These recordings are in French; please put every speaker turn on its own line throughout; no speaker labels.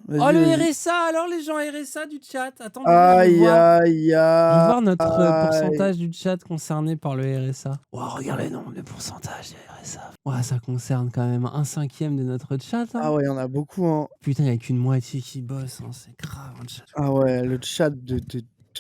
Oh,
Vas-y,
le
vas-y.
RSA, alors les gens RSA du chat. Attendez,
Aïe, aïe,
je veux voir notre
aïe.
pourcentage du chat concerné par le RSA. Wow, regarde le nombre de pourcentage du RSA. Ouais, ça concerne quand même un cinquième de notre chat,
Ah
hein.
ouais, il y en a beaucoup, hein.
Putain, il y a qu'une moitié qui bosse, hein. C'est grave, hein, le chat.
Ah ouais, le chat de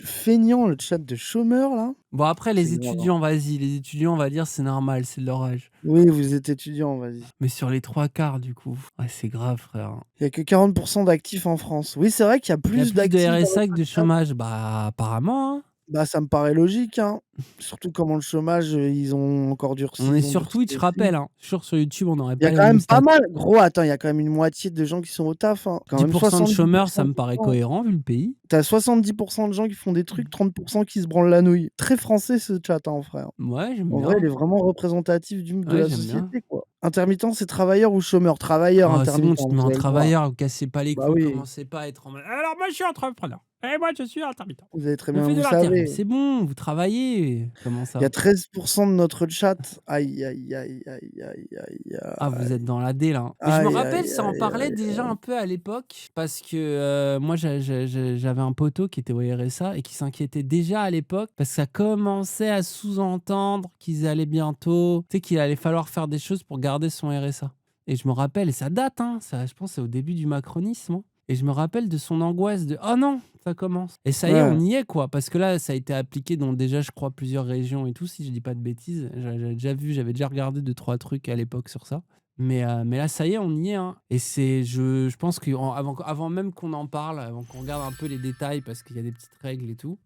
feignants, le chat de chômeurs là,
Bon, après,
c'est
les
grave, hein.
étudiants, vas-y, les étudiants, on va dire, c'est normal, c'est de leur âge.
Oui, vous êtes étudiant, vas-y.
Mais sur les 3/4, du coup, ouais, c'est grave, frère, hein.
Il y a que 40 d'actifs en France. Oui, c'est vrai qu'il y a
Il y a
plus
plus de
d'actifs dans
RSA que
notre
de
chat.
chômage. Bah, apparemment, hein.
Bah, ça me paraît logique, hein. Surtout comment le chômage, ils ont encore
On est
ils ont
sur
durci
Twitch,
aussi.
rappelle, hein. Sur YouTube, on n'aurait
Il y
pas
a
les
quand
mêmes
même pas
stats.
mal gros, attends, il y a quand même une moitié de gens qui sont au taf, hein. Quand même
10% de
70
chômeurs, ça me paraît
de gens.
cohérent vu le pays.
Tu as 70 de gens qui font des trucs, 30 qui se branlent la nouille. Très français ce chat, hein, frère.
Ouais, j'aime
En vrai, il
bien.
est vraiment représentatif de
Ouais,
la
j'aime bien.
société, quoi. Intermittent, c'est travailleur ou chômeur? Travailleur
Oh, c'est bon,
intermittent,
tu te mets
vous
en
avez le droit.
travailleur, vous cassez pas les
Bah
couilles,
oui,
commencez pas à être en mode: «Alors moi, je suis entrepreneur et moi, je suis intermittent.
vous avez très
On
bien
fait de
vous
l'intérim».
savez.
C'est bon, vous travaillez. Comment
Il y
ça?
a 13 de notre chat. Aïe, aïe, aïe, aïe, aïe, aïe,
Ah, vous êtes
aïe.
dans la D, là, hein. Mais je me
Aïe,
rappelle,
aïe,
ça en
aïe,
parlait
aïe.
déjà un peu à l'époque parce que, moi, j'avais un poteau qui était au RSA et qui s'inquiétait déjà à l'époque parce que ça commençait à sous-entendre qu'ils allaient bientôt tu sais, qu'il allait falloir faire des choses pour garder son RSA et je me rappelle et ça date, hein, ça je pense c'est au début du macronisme, hein et je me rappelle de son angoisse de: «Oh non, ça commence» et ça y est,
Ouais.
on y est, quoi, parce que là, ça a été appliqué dans déjà, je crois, plusieurs régions et tout, si je dis pas de bêtises. J'avais déjà regardé deux trois trucs à l'époque sur ça. Mais là, ça y est, on y est, hein et c'est je pense qu'avant même qu'on en parle, avant qu'on regarde un peu les détails parce qu'il y a des petites règles et tout,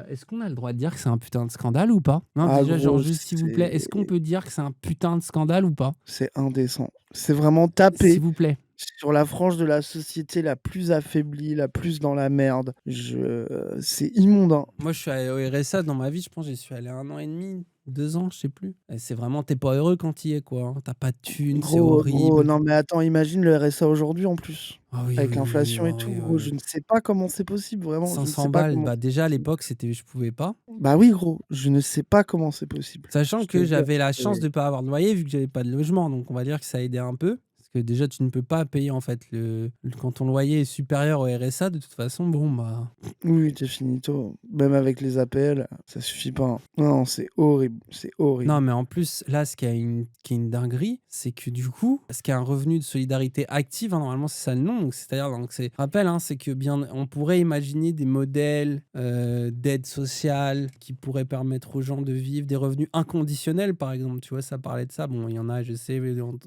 est-ce qu'on a le droit de dire que c'est un putain de scandale ou pas? Non,
Ah
déjà, genre,
gros,
juste s'il vous plaît, est-ce qu'on peut dire que c'est un putain de scandale ou pas?
c'est indécent. C'est vraiment
S'il
taper
vous plaît.
sur la frange de la société la plus affaiblie, la plus dans la merde. C'est immonde, hein.
Moi, je suis allé au RSA dans ma vie, je pense j'y suis allé 1 an et demi, 2 ans, je sais plus et c'est vraiment tu pas heureux quand tu y es, quoi, hein. Tu pas de thunes, c'est
Gros,
horrible.
non mais attends, imagine le RSA aujourd'hui en plus.
Ah oui,
Avec
oui, oui, oui,
l'inflation et
ah
tout,
oui,
gros,
oui,
je
oui.
ne sais pas comment c'est possible, vraiment, je ne sais
500
pas
balles,
comment
bah,
c'est
déjà à
possible.
l'époque, c'était je pouvais pas.
Bah oui, gros, je ne sais pas comment c'est possible.
Sachant
Je te
que
jure,
j'avais la chance
c'est
de pas avoir de loyer vu que j'avais pas de logement, donc on va dire que ça a aidé un peu. Parce que déjà tu ne peux pas payer en fait quand ton loyer est supérieur au RSA de toute façon, bon bah
oui, tu finito. Même avec les APL, ça suffit pas, hein. Non, c'est horrible, c'est
non,
horrible.
mais en plus, là, ce qui est une dinguerie, c'est que du coup, ce qui est un revenu de solidarité active, hein, normalement, c'est ça le nom. Donc, c'est-à-dire, donc, rappel, hein, c'est que bien, on pourrait imaginer des modèles d'aide sociale qui pourraient permettre aux gens de vivre des revenus inconditionnels, par exemple. Tu vois, ça parlait de ça. Bon, il y en a, je sais,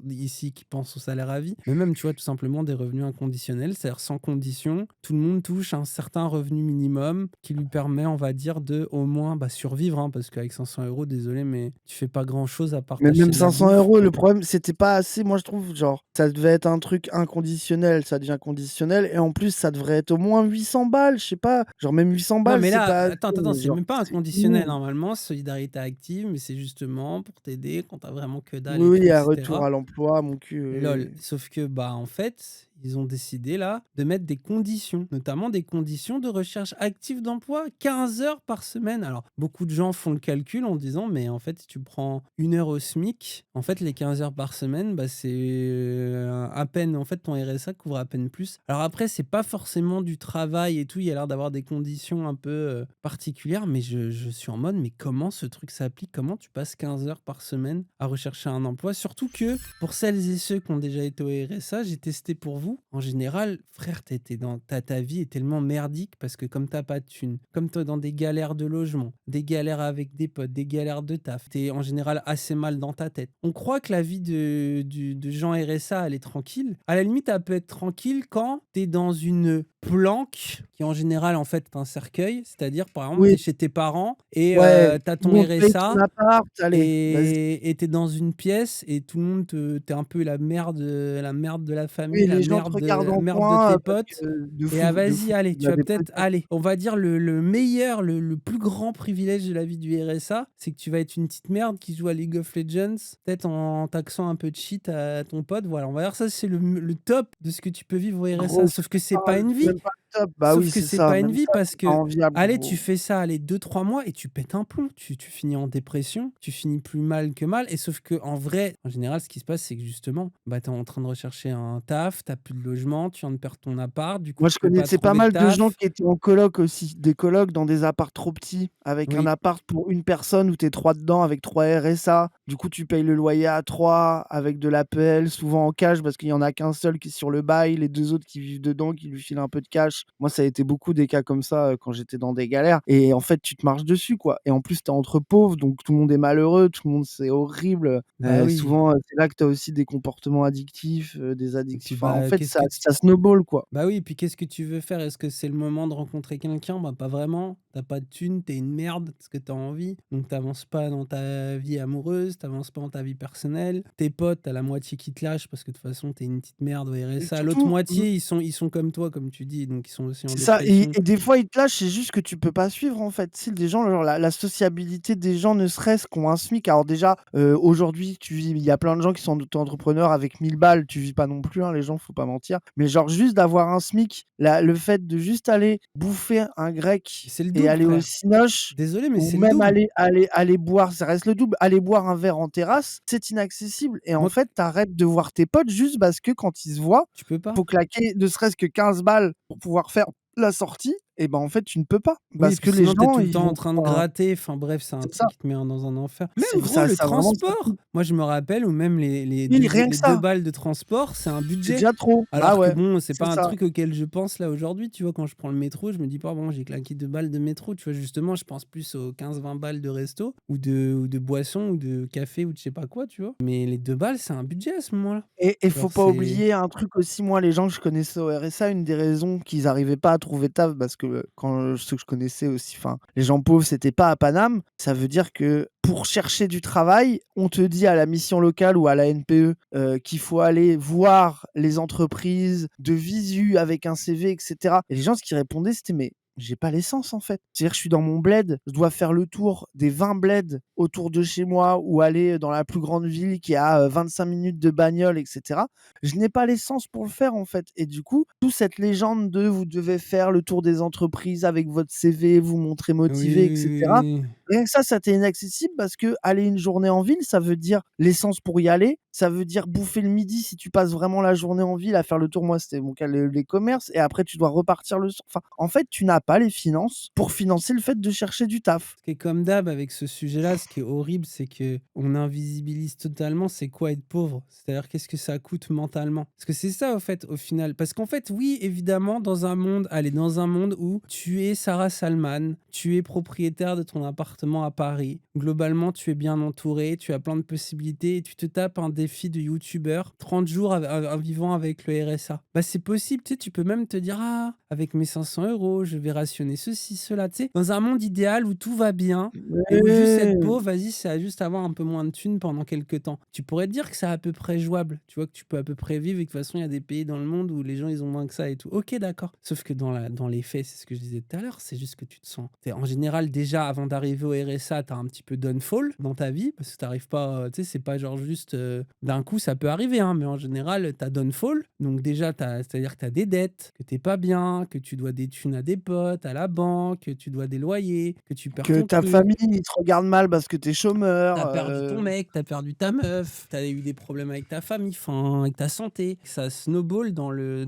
ici qui pensent au salaire à vie. Mais même, tu vois, tout simplement des revenus inconditionnels, c'est-à-dire sans condition. Tout le monde touche un certain revenu minimum qui lui permet, on va dire, de au moins bah, survivre, hein, parce qu'avec 500 euros, désolé, mais tu fais pas grand-chose à part
Mais
t'acheter
même
de la
500
bouffe.
€, le problème, c'était pas assez, moi je trouve, genre, ça devait être un truc inconditionnel, ça devient conditionnel et en plus, ça devrait être au moins 800 balles, je sais pas, genre même 800
Non,
balles,
mais
c'est
là,
pas assez,
attends, c'est
genre,
même pas
c'est
inconditionnel
immonde.
normalement, solidarité active, mais c'est justement pour t'aider quand t'as vraiment que dalle
Oui,
et tout,
oui, à retour
etc.
à l'emploi, mon cul,
Lol.
oui, oui.
Sauf que, bah, en fait, ils ont décidé là de mettre des conditions, notamment des conditions de recherche active d'emploi, 15 heures par semaine. Alors, beaucoup de gens font le calcul en disant, mais en fait, si tu prends 1 heure au SMIC, en fait, les 15 heures par semaine, bah, c'est à peine, en fait, ton RSA couvre à peine plus. Alors après, c'est pas forcément du travail et tout, il y a l'air d'avoir des conditions un peu particulières, mais je suis en mode, mais comment ce truc s'applique? Comment tu passes 15 heures par semaine à rechercher un emploi? Surtout que pour celles et ceux qui ont déjà été au RSA, j'ai testé pour vous. En général, frère, ta vie est tellement merdique parce que comme t'as pas de thunes, comme t'es dans des galères de logement, des galères avec des potes, des galères de taf, t'es en général assez mal dans ta tête. On croit que la vie de gens RSA, elle est tranquille. À la limite, elle peut être tranquille quand t'es dans une planque qui en général en fait est un cercueil, c'est-à-dire par exemple
Oui,
t'es chez tes parents et
ouais,
tu
tout le
ton
monde paye ton
RSA
appart, allez, vas-y.
et tu dans une pièce et tout le monde tu un peu la merde de la
Oui,
famille,
les gens te regardent
la
en
merde de
coin,
tes
parce
potes
que
et ah
de
vas-y,
fou,
allez,
tu
tu
vas
vas
des
peut-être
prétextes.
allez, on va dire le meilleur, le plus grand privilège de la vie du RSA, c'est que tu vas être une petite merde qui joue à League of Legends, peut-être en taxant un peu de shit à ton pote, voilà, on va dire ça, c'est le top de ce que tu peux vivre au RSA,
Gros,
sauf que c'est pas une vie.
top. Bah
Sauf
oui,
que
c'est
c'est
ça,
pas une
même
vie
ça,
parce
c'est pas
que,
enviable,
allez, tu
gros.
fais ça, allez, 2-3 mois et tu pètes un plomb. Tu finis en dépression, tu finis plus mal que mal et sauf que en vrai, en général, ce qui se passe, c'est que justement, bah, tu es en train de rechercher un taf, tu as plus de logement, tu viens de perdre ton appart, du coup,
Moi,
tu
je
peux pas
connaissais pas
trouver de
mal de gens
taf.
qui étaient en coloc aussi, des colocs dans des apparts trop petits, avec un
Oui,
appart pour une personne où tu es 3 dedans avec 3 RSA. Du coup, tu payes le loyer à 3 avec de l'APL, souvent en cash parce qu'il y en a qu'un seul qui est sur le bail, les 2 autres qui vivent dedans, qui lui filent un peu de cash. Moi, ça a été beaucoup des cas comme ça, quand j'étais dans des galères et en fait, tu te marches dessus, quoi et en plus, tu es entre pauvres, donc tout le monde est malheureux, tout le monde c'est horrible,
bah oui.
souvent, c'est là que tu as aussi des comportements addictifs, des
Et puis,
addictions enfin, en
bah,
fait,
qu'est-ce
ça
que tu
ça snowball, quoi.
bah oui, et puis qu'est-ce que tu veux faire? Est-ce que c'est le moment de rencontrer quelqu'un? Bah, pas vraiment. T'as pas de thunes, tu une merde parce que t'as envie, donc t'avances pas dans ta vie amoureuse, t'avances pas dans ta vie personnelle. Tes potes, tu la moitié qui te lâche parce que de toute façon, t'es une petite merde au
Et
RSA. L'autre
surtout
moitié, ils sont comme toi, comme tu dis, donc ils sont aussi en
c'est ça et
dépression.
des fois, ils te lâchent, c'est juste que tu peux pas suivre, en fait. Tu sais, des gens, genre la sociabilité des gens, ne serait-ce qui ont un SMIC. Alors déjà, aujourd'hui, tu vis il y a plein de gens qui sont auto-entrepreneurs avec 1 000 balles, tu vis pas non plus, hein, les gens, faut pas mentir. Mais genre juste d'avoir un SMIC, le fait de juste aller bouffer un grec
C'est le
et
double,
aller au
frère.
cinoche
Désolé, mais
ou
c'est le
même
double.
aller boire ça reste le double, aller boire un verre en terrasse, c'est inaccessible et en
Moi,
fait, tu arrêtes de voir tes potes juste parce que quand ils se voient,
tu peux pas.
faut claquer ne serait-ce que 15 balles pour pouvoir faire la sortie et ben, en fait, tu ne peux pas
Oui, et
parce
puis
que les
sinon, tu es
gens,
tout le
ils
temps en
vont
train de
enfin,
gratter. Enfin bref, c'est un
c'est ça,
truc qui te met dans un enfer. Même gros,
ça
le
ça vraiment ça
transport!
tue.
Moi, je me rappelle où même les
Oui,
2
rien que
les 2
ça,
balles de transport, c'est un
c'est
budget.
déjà trop. Bah
Alors que
ouais,
bon, c'est
c'est
pas un
ça.
truc auquel je pense là aujourd'hui, tu vois? Quand je prends le métro, je me dis pas: «Bon, j'ai claqué 2 balles de métro», tu vois? Justement, je pense plus aux 15-20 balles de resto ou de boissons ou de café ou de je sais pas quoi, tu vois? Mais les 2 balles, c'est un budget à ce moment-là.
Et faut
Genre
pas
c'est
oublier un truc aussi, moi, les gens que je connaissais au RSA, une des raisons qu'ils arrivaient pas à trouver taf parce que, quand ceux que je connaissais aussi, enfin, les gens pauvres, c'était pas à Paname. Ça veut dire que pour chercher du travail, on te dit à la mission locale ou à la NPE, qu'il faut aller voir les entreprises de visu avec un CV et cetera et les gens, ce qu'ils répondaient, c'était: «Mais j'ai pas l'essence, en fait. C'est-à-dire, je suis dans mon bled, je dois faire le tour des 20 bleds autour de chez moi ou aller dans la plus grande ville qui a 25 minutes de bagnole, et cetera. Je n'ai pas l'essence pour le faire, en fait et du coup, toute cette légende de vous devez faire le tour des entreprises avec votre CV, vous montrer
oui,
motivé, et
oui, oui,
cetera.
oui.
Rien que ça t'est inaccessible parce qu'aller une journée en ville, ça veut dire l'essence pour y aller, ça veut dire bouffer le midi si tu passes vraiment la journée en ville à faire le tour. Moi, c'était mon cas, les commerces et après tu dois repartir le soir. Enfin, en fait, tu n'as pas les finances pour financer le fait de chercher du taf.
Ce qui est comme d'hab avec ce sujet-là, ce qui est horrible, c'est que on invisibilise totalement c'est quoi être pauvre. C'est-à-dire qu'est-ce que ça coûte mentalement. Parce que c'est ça, au fait, au final. Parce qu'en fait, oui, évidemment, dans un monde où tu es Sarah Salman, tu es propriétaire de ton appartement à Paris, globalement, tu es bien entouré, tu as plein de possibilités et tu te tapes un défi de youtubeur, 30 jours en vivant avec le RSA. Bah, c'est possible, tu sais, tu peux même te dire, ah, avec mes 500 €, je vais rationner ceci, cela, tu sais, dans un monde idéal où tout va bien et où juste être
Ouais!
pauvre, vas-y, c'est à juste avoir un peu moins de thunes pendant quelques temps. Tu pourrais te dire que c'est à peu près jouable, tu vois, que tu peux à peu près vivre et que de toute façon, il y a des pays dans le monde où les gens, ils ont moins que ça et tout. OK, d'accord. Sauf que dans les faits, c'est ce que je disais tout à l'heure, c'est juste que tu te sens en général, déjà, avant d'arriver au RSA, tu as un petit peu downfall dans ta vie parce que tu arrives pas, tu sais, c'est pas genre juste, d'un coup, ça peut arriver, hein, mais en général, tu as downfall. Donc déjà, c'est-à-dire que tu as des dettes, que tu es pas bien, que tu dois des thunes à des potes, à la banque, que tu dois des loyers, que tu perds
Que
ton
ta
truc.
famille, ils te regardent mal parce que tu es chômeur,
T'as perdu ton mec, t'as perdu ta meuf, t'as eu des problèmes avec ta famille, enfin, avec ta santé. Ça snowball dans le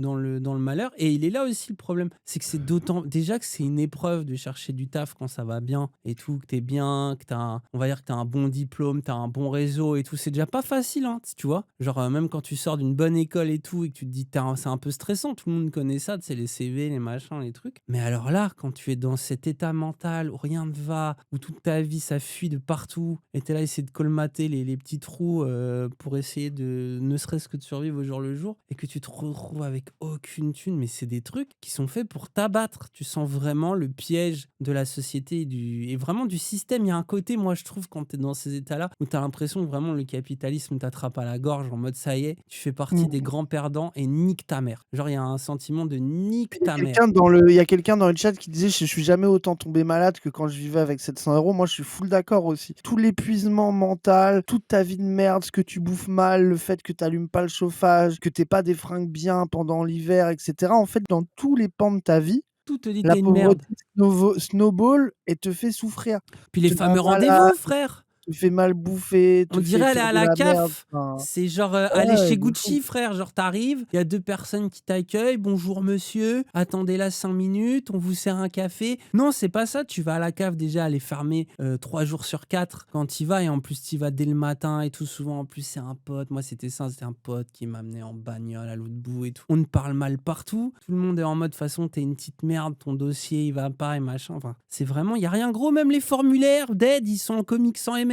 malheur. Et il est là aussi le problème. C'est que c'est d'autant. Déjà que c'est une épreuve de chercher du taf quand ça va bien et tout, que t'es bien, que on va dire que t'as un bon diplôme, t'as un bon réseau et tout. C'est déjà pas facile, hein, tu vois. Genre, même quand tu sors d'une bonne école et tout et que tu te dis, c'est un peu stressant, tout le monde connaît ça, c'est les CV, les machins, les trucs. Mais alors là, quand tu es dans cet état mental où rien ne va, où toute ta vie ça fuit de partout et tu là à essayer de colmater les petits trous pour essayer de ne serait-ce que de survivre au jour le jour et que tu te retrouves avec aucune thune, mais c'est des trucs qui sont faits pour t'abattre. Tu sens vraiment le piège de la société et vraiment du système. Il y a un côté, moi, je trouve, quand tu es dans ces états-là, où tu as l'impression que vraiment le capitalisme t'attrape à la gorge en mode ça y est, tu fais partie des
Mmh.
grands perdants et nique ta mère. Genre, il y a un sentiment de
Puis
nique
il y a
ta
quelqu'un
mère.
dans le chat qui disait: «Je suis jamais autant tombé malade que quand je vivais avec 700 €». Moi, je suis full d'accord aussi. Tout l'épuisement mental, toute ta vie de merde, ce que tu bouffes mal, le fait que tu allumes pas le chauffage, que tu pas des fringues bien pendant l'hiver et cetera. En fait, dans tous les pans de ta vie,
Tout te dit que
la
t'es une merde.
pauvreté snowball et te fait souffrir.
Puis les
Te rend
fameux
malade,
rendez-vous, frère.
te fait mal bouffer,
On
te fait
dirait aller
faire
à
de
la
la merde,
CAF.
enfin
C'est genre, aller
ouais,
chez
de fou.
Gucci, frère. Genre, t'arrives, il y a 2 personnes qui t'accueillent: «Bonjour monsieur, attendez là 5 minutes, on vous sert un café». Non, c'est pas ça. Tu vas à la CAF, déjà, elle est fermée, 3 jours sur 4 quand tu y vas et en plus, tu y vas dès le matin et tout. Souvent, en plus, c'est un pote. Moi, c'était ça, c'était un pote qui m'amenait en bagnole à l'autre bout et tout. On te parle mal partout. Tout le monde est en mode: «De toute façon, tu une petite merde, ton dossier, il va pas et machin». Enfin, c'est vraiment il y a rien gros. Même les formulaires d'aide, ils sont en Comic Sans MS.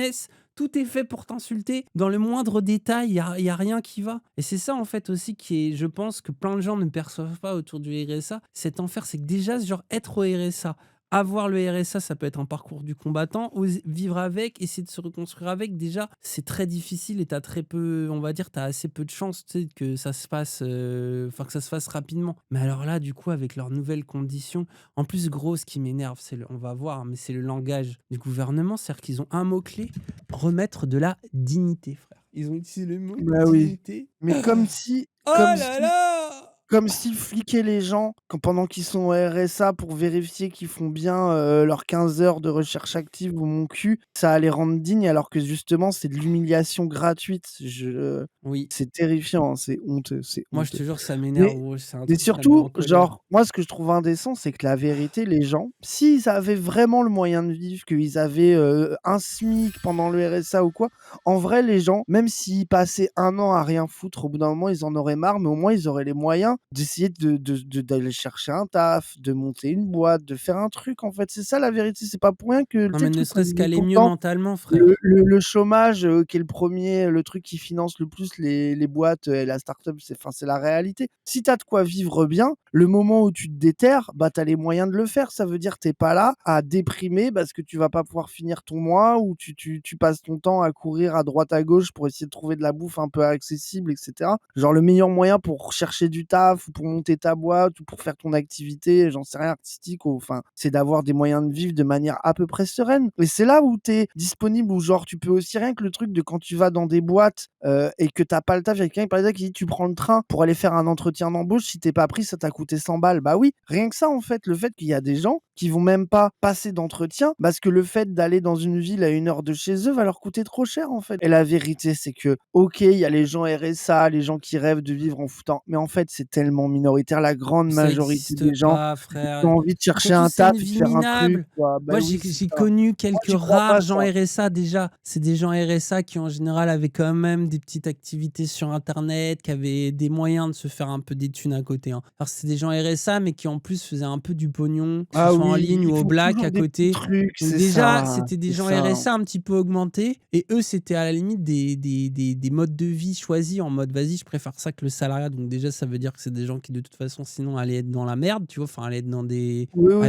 Tout est fait pour t'insulter. Dans le moindre détail, il y a rien qui va. Et c'est ça, en fait, aussi, qui est, je pense, que plein de gens ne perçoivent pas autour du RSA. Cet enfer, c'est que déjà, genre, être au RSA, avoir le RSA, ça peut être un parcours du combattant. Vivre avec, essayer de se reconstruire avec, déjà, c'est très difficile et t'as très peu, on va dire, t'as assez peu de chances, tu sais, que ça se passe, enfin, que ça se fasse rapidement. Mais alors là, du coup, avec leurs nouvelles conditions, en plus, gros, ce qui m'énerve, on va voir, mais c'est le langage du gouvernement. C'est-à-dire qu'ils ont un mot-clé: remettre de la dignité, frère. Ils ont utilisé le mot
Bah oui,
dignité.
mais
Oh là là!
comme s'ils fliquaient les gens pendant qu'ils sont au RSA pour vérifier qu'ils font bien, leurs 15 heures de recherche active ou mon cul, ça allait rendre digne alors que justement c'est de l'humiliation gratuite.
Oui,
C'est terrifiant, hein, c'est honteux, c'est
moi, je
honteux.
te jure, ça m'énerve,
Mais
gros. C'est un
mais
truc, ça me met en
surtout,
colère.
genre, moi, ce que je trouve indécent, c'est que la vérité, les gens, s'ils avaient vraiment le moyen de vivre, qu'ils avaient, un SMIC pendant le RSA ou quoi, en vrai, les gens, même s'ils passaient 1 an à rien foutre, au bout d'un moment, ils en auraient marre, mais au moins, ils auraient les moyens d'essayer d'aller chercher un taf, de monter une boîte, de faire un truc, en fait. C'est ça la vérité, c'est pas pour rien que, tu
Non,
sais,
mais
le
ne
truc qu'on
serait-ce
disait
qu'aller
tout le
mieux
temps,
mentalement,
le
frère.
le le chômage, qui est le truc qui finance le plus les boîtes, et la start-up, c'est la réalité. Si tu as de quoi vivre bien, le moment où tu te déterres, bah, tu as les moyens de le faire. Ça veut dire que tu es pas là à déprimer parce que tu vas pas pouvoir finir ton mois ou tu passes ton temps à courir à droite à gauche pour essayer de trouver de la bouffe un peu accessible et cetera. Genre le meilleur moyen pour chercher du taf ou pour monter ta boîte ou pour faire ton activité, j'en sais rien, artistique ou enfin, c'est d'avoir des moyens de vivre de manière à peu près sereine et c'est là où tu es disponible ou genre tu peux aussi rien que le truc de quand tu vas dans des boîtes, et que tu as pas le taf, il y a quelqu'un par exemple qui dit: «Tu prends le train pour aller faire un entretien d'embauche, si tu es pas pris, ça t'a coûté 100 balles». Bah oui, rien que ça en fait, le fait qu'il y a des gens qui vont même pas passer d'entretien parce que le fait d'aller dans une ville à 1 heure de chez eux va leur coûter trop cher en fait et la vérité c'est que, OK, il y a les gens RSA, les gens qui rêvent de vivre en foutant mais en fait c'est tellement minoritaire. La grande
Ça
majorité
existe
des gens,
pas,
ils
frère.
ont envie de chercher
Surtout,
un
c'est une
taf et de
vie
faire un truc
minable.
quoi. Bah
Moi, j'ai
oui, c'est
j'ai
ça.
connu
Moi
quelques
j'y crois
rares
pas
gens
ça.
RSA déjà. C'est des gens RSA qui, en général, avaient quand même des petites activités sur internet, qui avaient des moyens de se faire un peu des thunes à côté, hein. Alors, c'est des gens RSA, mais qui, en plus, faisaient un peu du pognon, que ce
Ah
soit en
oui,
ligne ou
ils
au
font
black
toujours
à
des petits
côté.
trucs,
Donc déjà, c'était des
c'est
gens
ça.
RSA un petit peu augmentés et eux, c'était à la limite des modes de vie choisis en mode: «Vas-y, je préfère ça que le salariat». Donc déjà, ça veut dire que c'est des gens qui, de toute façon, sinon allaient être dans la merde, tu vois? Enfin,
Oui,
allaient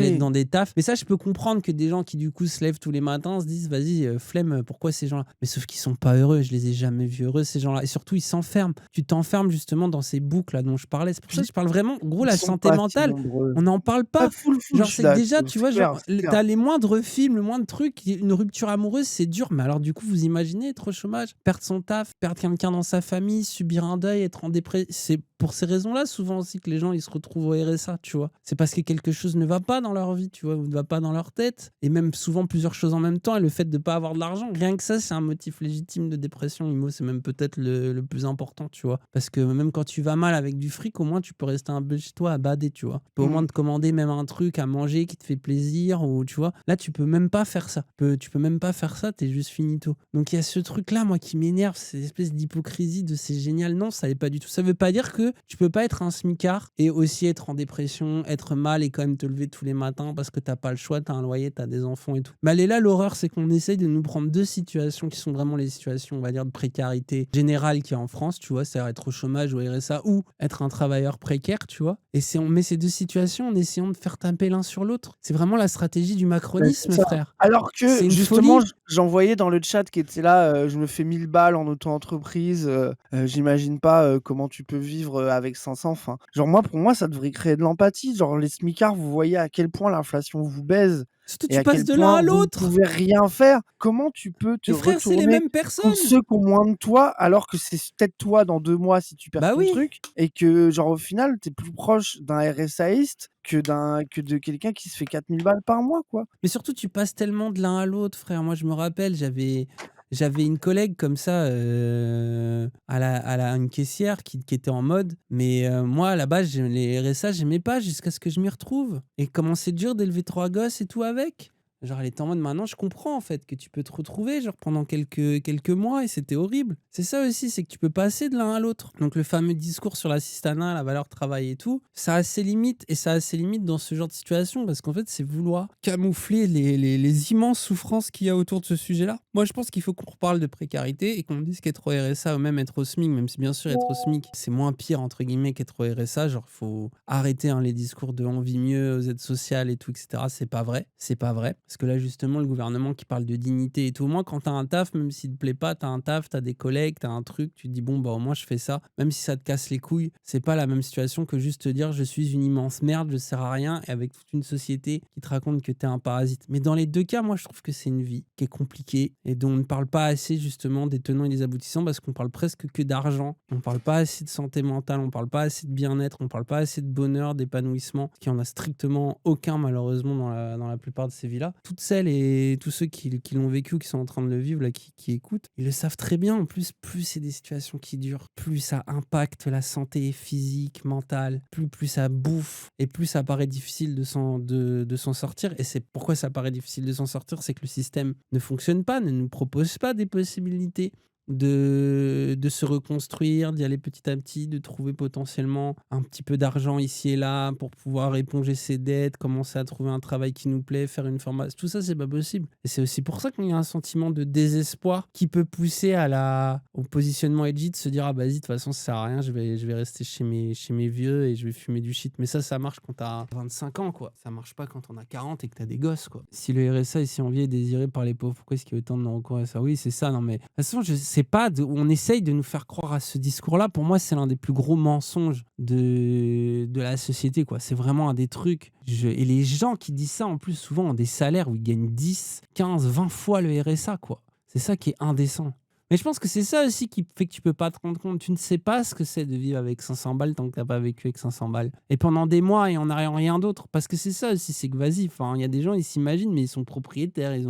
être
oui.
dans des tafs. Mais ça, je peux comprendre que des gens qui, du coup, se lèvent tous les matins, se disent: «Vas-y, flemme, pourquoi ces gens-là?» Mais sauf qu'ils sont pas heureux, je les ai jamais vus heureux, ces gens-là et surtout, ils s'enferment. Tu t'enfermes justement dans ces boucles-là dont je parlais. C'est pour ça que
Puis
je parle vraiment gros,
ils
la
sont
santé
pas si
mentale,
nombreux.
on n'en parle
Ah
pas.
full, je
Genre,
suis
c'est que déjà,
d'accord,
tu
c'est
vois, genre,
clair, c'est clair.
tu les moindres films, le moindre truc, une rupture amoureuse, c'est dur. Mais alors, du coup, vous imaginez être au chômage, perdre son taf, perdre quelqu'un dans sa famille, subir un deuil, être en dépression. C'est pour ces raisons-là, souvent aussi, que les gens, ils se retrouvent au RSA, tu vois. C'est parce que quelque chose ne va pas dans leur vie, tu vois, ou ne va pas dans leur tête. Et même souvent plusieurs choses en même temps. Et le fait de ne pas avoir de l'argent, rien que ça, c'est un motif légitime de dépression. Imo, c'est même peut-être le plus important, tu vois. Parce que même quand tu vas mal avec du fric, au moins, tu peux rester un peu chez toi à bader, tu vois. Tu peux au moins
Mmh.
te commander même un truc à manger qui te fait plaisir, ou tu vois. Là, tu peux même pas faire ça. Tu peux même pas faire ça, t'es juste finito. Donc il y a ce truc-là, moi, qui m'énerve, cette espèce d'hypocrisie de c'est génial. Non, ça n'est pas du tout. Ça veut pas dire que tu peux pas être un smicard et aussi être en dépression, être mal et quand même te lever tous les matins parce que t'as pas le choix, t'as un loyer, t'as des enfants et tout. Mais elle est là, l'horreur, c'est qu'on essaye de nous prendre deux situations qui sont vraiment les situations, on va dire, de précarité générale qu'il y a en France, tu vois, c'est-à-dire être au chômage ou RSA ou être un travailleur précaire, tu vois. Et on met ces deux situations en essayant de faire taper l'un sur l'autre. l'autre. C'est vraiment la stratégie du
Bah, c'est
macronisme,
ça.
frère.
Alors que
C'est une
justement,
folie.
j'en voyais dans le chat qui était là, je me fais 1000 balles en auto-entreprise, j'imagine pas, comment tu peux vivre, avec 500. Enfin, genre moi, pour moi, ça devrait créer de l'empathie. Genre les smicards, vous voyez à quel point l'inflation vous baise
Surtout,
et
tu
à
passes
quel
de l'un
point
à
vous ne
l'autre.
pouvez rien faire. Comment tu peux te
Mais frère, c'est les
retourner
mêmes
contre
personnes.
ceux qui ont moins de toi, alors que c'est peut-être toi dans 2 mois si tu perds
Bah
ton
oui.
truc et que genre au final, tu es plus proche d'un RSAiste que de quelqu'un qui se fait 4000 balles par mois, quoi.
Mais surtout, tu passes tellement de l'un à l'autre, frère. Moi, je me rappelle, j'avais une collègue comme ça, une caissière qui était en mode, mais moi, à la base, les RSA, j'aimais pas jusqu'à ce que je m'y retrouve. Et comment c'est dur d'élever 3 gosses et tout avec. Genre, elle était en mode, maintenant, je comprends en fait que tu peux te retrouver genre pendant quelques mois et c'était horrible. C'est ça aussi, c'est que tu peux passer de l'un à l'autre. Donc, le fameux discours sur l'assistanat, la valeur travail et tout, ça a ses limites et ça a ses limites dans ce genre de situation parce qu'en fait, c'est vouloir camoufler les immenses souffrances qu'il y a autour de ce sujet-là. Moi, je pense qu'il faut qu'on reparle de précarité et qu'on dise qu'être au RSA ou même être au SMIC, même si bien sûr être au SMIC, c'est moins pire entre guillemets qu'être au RSA. Genre, il faut arrêter les discours de on vit mieux aux aides sociales et tout, etc. C'est pas vrai. C'est pas vrai. Parce que là, justement, le gouvernement qui parle de dignité et tout, au moins, quand t'as un taf, même s'il te plaît pas, t'as un taf, t'as des collègues, t'as un truc, tu te dis, bon, bah, au moins, je fais ça. Même si ça te casse les couilles, c'est pas la même situation que juste te dire, je suis une immense merde, je sers à rien, et avec toute une société qui te raconte que t'es un parasite. Mais dans les deux cas, moi, je trouve que c'est une vie qui est compliquée et dont on ne parle pas assez, justement, des tenants et des aboutissants parce qu'on parle presque que d'argent. On parle pas assez de santé mentale, on parle pas assez de bien-être, on parle pas assez de bonheur, d'épanouissement, qui en a strictement aucun, malheureusement, dans la plupart de ces vies-là. Toutes celles et tous ceux qui l'ont vécu ou qui sont en train de le vivre, là, qui écoutent, ils le savent très bien. En plus c'est des situations qui durent, plus ça impacte la santé physique, mentale, plus ça bouffe et plus ça paraît difficile de s'en sortir. Et c'est pourquoi ça paraît difficile de s'en sortir, c'est que le système ne fonctionne pas, ne nous propose pas des possibilités de se reconstruire, d'y aller petit à petit, de trouver potentiellement un petit peu d'argent ici et là pour pouvoir éponger ses dettes, commencer à trouver un travail qui nous plaît, faire une formation. Tout ça, c'est pas possible. Et c'est aussi pour ça qu'il y a un sentiment de désespoir qui peut pousser au positionnement edgy de se dire, ah bah vas-y, de toute façon, ça sert à rien, je vais rester chez mes vieux et je vais fumer du shit. Mais ça marche quand t'as 25 ans, quoi. Ça marche pas quand on a 40 et que t'as des gosses, quoi. Si le RSA est si envié et désiré par les pauvres, pourquoi est-ce qu'il y a autant de non-recours à ça? Oui, c'est ça, non mais de toute façon, je sais pas, on essaye de nous faire croire à ce discours-là. Pour moi, c'est l'un des plus gros mensonges de la société, quoi. C'est vraiment un des trucs. Et les gens qui disent ça, en plus, souvent, ont des salaires où ils gagnent 10, 15, 20 fois le RSA, quoi. C'est ça qui est indécent. Mais je pense que c'est ça aussi qui fait que tu peux pas te rendre compte. Tu ne sais pas ce que c'est de vivre avec 500 balles tant que t'as pas vécu avec 500 balles. Et pendant des mois et en n'ayant rien d'autre. Parce que c'est ça aussi, c'est que vas-y, enfin, il y a des gens, ils s'imaginent, mais ils sont propriétaires, ils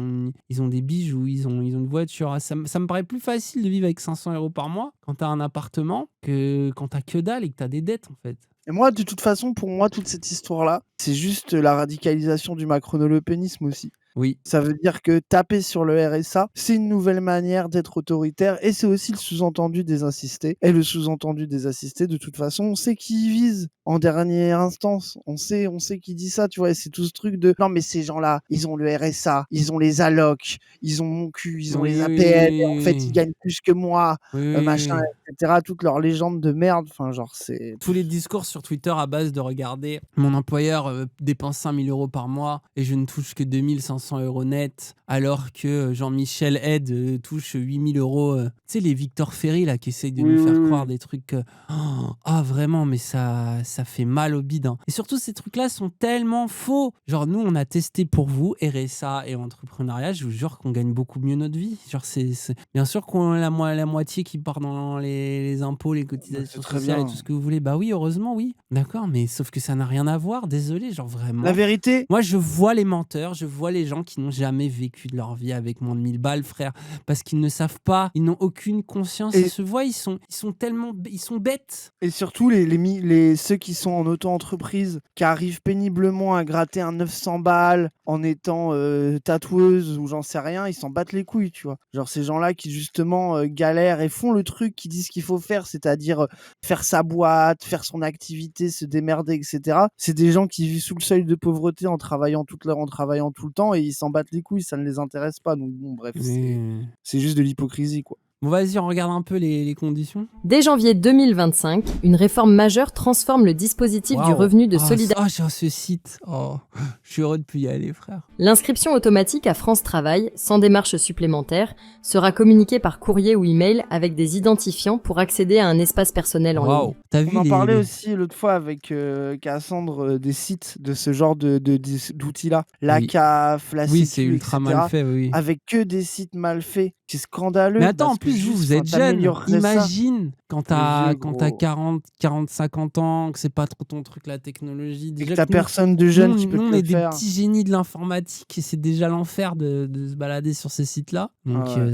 ont des bijoux, ils ont une voiture. Ah, ça me paraît plus facile de vivre avec 500 euros par mois quand t'as un appartement que quand t'as que dalle et que t'as des dettes, en fait.
Et moi, de toute façon, pour moi, toute cette histoire-là, c'est juste la radicalisation du macrono-le-pénisme aussi.
Oui.
Ça veut dire que taper sur le RSA, c'est une nouvelle manière d'être autoritaire et c'est aussi le sous-entendu des insistés. Et le sous-entendu des assistés, de toute façon, on sait qui y vise en dernière instance. On sait qui dit ça, tu vois. Et c'est tout ce truc de non, mais ces gens-là, ils ont le RSA, ils ont les allocs, ils ont mon cul, ils ont les
Oui, oui,
APL. Et en
oui,
fait, ils
oui.
gagnent plus que moi,
Oui, oui,
machin,
oui.
etc. Toutes leurs légendes de merde. Enfin, genre, c'est.
Tous les discours sur Twitter à base de regarder mon employeur dépense 5000 euros par mois et je ne touche que 2500 euros net, alors que Jean-Michel Aide touche 8000 euros. Tu sais, les Victor Ferry là qui essayent de
Oui,
nous
oui,
faire
oui.
croire des trucs. Ah, vraiment, mais ça fait mal au bide, hein. Et surtout, ces trucs-là sont tellement faux. Genre, nous, on a testé pour vous, RSA et entrepreneuriat. Je vous jure qu'on gagne beaucoup mieux notre vie. Genre, bien sûr qu'on a la moitié qui part dans les impôts, les
Bah, c'est
cotisations
très
sociales et
bien.
tout ce que vous voulez. Bah oui, heureusement, oui. D'accord, mais sauf que ça n'a rien à voir. Désolé, genre
La
vraiment.
vérité,
Moi, je vois les menteurs, je vois les gens qui n'ont jamais vécu de leur vie avec moins de 1000 balles, frère, parce qu'ils ne savent pas, ils n'ont aucune conscience, ça
et
se voit, ils sont bêtes.
Et surtout, ceux qui sont en auto-entreprise, qui arrivent péniblement à gratter un 900 balles en étant tatoueuse ou j'en sais rien, ils s'en battent les couilles, tu vois. Genre ces gens-là qui justement galèrent et font le truc qu'ils disent qu'il faut faire, c'est-à-dire faire sa boîte, faire son activité, se démerder, etc. C'est des gens qui vivent sous le seuil de pauvreté en travaillant en travaillant tout le temps et ils s'en battent les couilles, ça ne les intéresse pas. Donc bon, bref,
Mais
c'est juste de l'hypocrisie, quoi.
Bon, vas-y, on regarde un peu les conditions.
Dès janvier 2025, une réforme majeure transforme le dispositif du
Waouh.
revenu de
Ah,
solidarité.
j'ai ce site. Oh, je suis heureux de plus y aller, frère.
L'inscription automatique à France Travail, sans démarche supplémentaire, sera communiquée par courrier ou email avec des identifiants pour accéder à un espace personnel en
Waouh.
ligne.
T'as vu
On en parlait
les...
aussi l'autre fois avec Cassandre des sites de ce genre d'outils-là. La
Oui.
CAF, la
Oui, c'est
Sécu,
ultra
etc.
mal fait, oui.
Avec que des sites mal faits. C'est scandaleux.
Mais attends, en
parce que
plus, vous
juste,
êtes jeune.
t'améliorerais ça.
Imagine quand t'as
vieux,
quand
gros.
t'as 40, 50 ans, que c'est pas trop ton truc, la technologie.
Et
Déjà
que t'as
que nous,
personne de jeune
nous,
qui peut
nous,
te
on
le
est des
faire.
petits génies de l'informatique et c'est déjà l'enfer de se balader sur ces sites-là. Donc,
Ah ouais.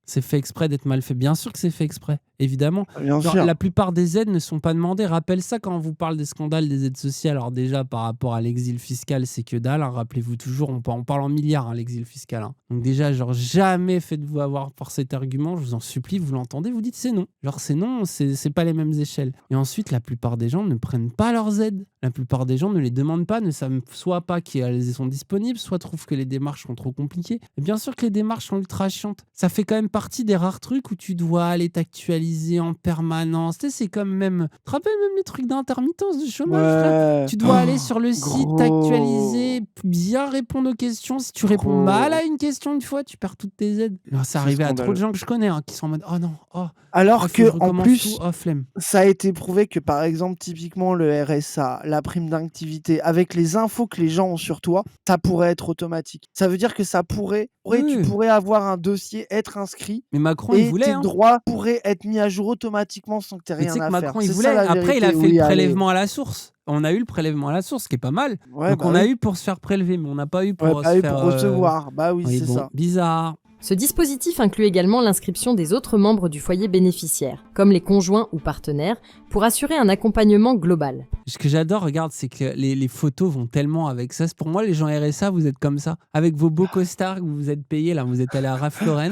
c'est fait exprès d'être mal fait. Bien sûr que c'est fait exprès, évidemment.
Bien
Genre,
sûr.
la plupart des aides ne sont pas demandées. Rappelle ça quand on vous parle des scandales des aides sociales. Alors déjà, par rapport à l'exil fiscal, c'est que dalle. Hein. Rappelez-vous toujours, on parle en milliards, hein, l'exil fiscal. Hein. Donc déjà, genre, jamais faites-vous avoir par cet argument. Je vous en supplie, vous l'entendez, vous dites c'est non. Genre, c'est non, c'est pas les mêmes échelles. Et ensuite, la plupart des gens ne prennent pas leurs aides. La plupart des gens ne les demandent pas, ne savent soit pas qu'elles sont disponibles, soit trouvent que les démarches sont trop compliquées. Et bien sûr que les démarches sont ultra chiantes. Ça fait quand même partie des rares trucs où tu dois aller t'actualiser en permanence. Tu sais, c'est comme même... Tu te rappelles même les trucs d'intermittence du chômage, frère?
Ouais.
Tu dois aller sur le site,
Gros.
t'actualiser, bien répondre aux questions. Si tu réponds
Gros.
mal à une question une fois, tu perds toutes tes aides. Alors, c'est
C'est
arrivé à trop
scandaleux.
de gens que je connais hein, qui sont en mode « Oh non, oh,
Alors
faut que je
que en
recommence
plus,
tout, oh flemme. »
ça a été prouvé que par exemple, typiquement le RSA, la prime d'activité, avec les infos que les gens ont sur toi, ça pourrait être automatique. Ça veut dire que ça pourrait, tu
Oui.
pourrais avoir un dossier, être inscrit,
Mais Macron, il
et
voulait.
tes
Hein.
droits pourraient être mis à jour automatiquement sans que tu aies
Mais tu
rien
sais que
à faire.
Macron, il
C'est ça
voulait.
la
Après, il a
vérité.
fait
Oui,
le
allez.
prélèvement à la source. On a eu le prélèvement à la source, qui est pas mal.
Ouais,
Donc,
bah
on a
oui.
eu pour se faire prélever, mais on n'a pas eu
Ouais,
pour
bah
se
oui,
faire...
pour recevoir. Bah oui,
Oui,
c'est
bon,
ça.
bizarre.
Ce dispositif inclut également l'inscription des autres membres du foyer bénéficiaire, comme les conjoints ou partenaires, pour assurer un accompagnement global.
Ce que j'adore, regarde, c'est que les photos vont tellement avec ça. Pour moi, les gens RSA, vous êtes comme ça. Avec vos beaux costards que vous vous êtes payés, là, vous êtes allé à Ralph Lauren,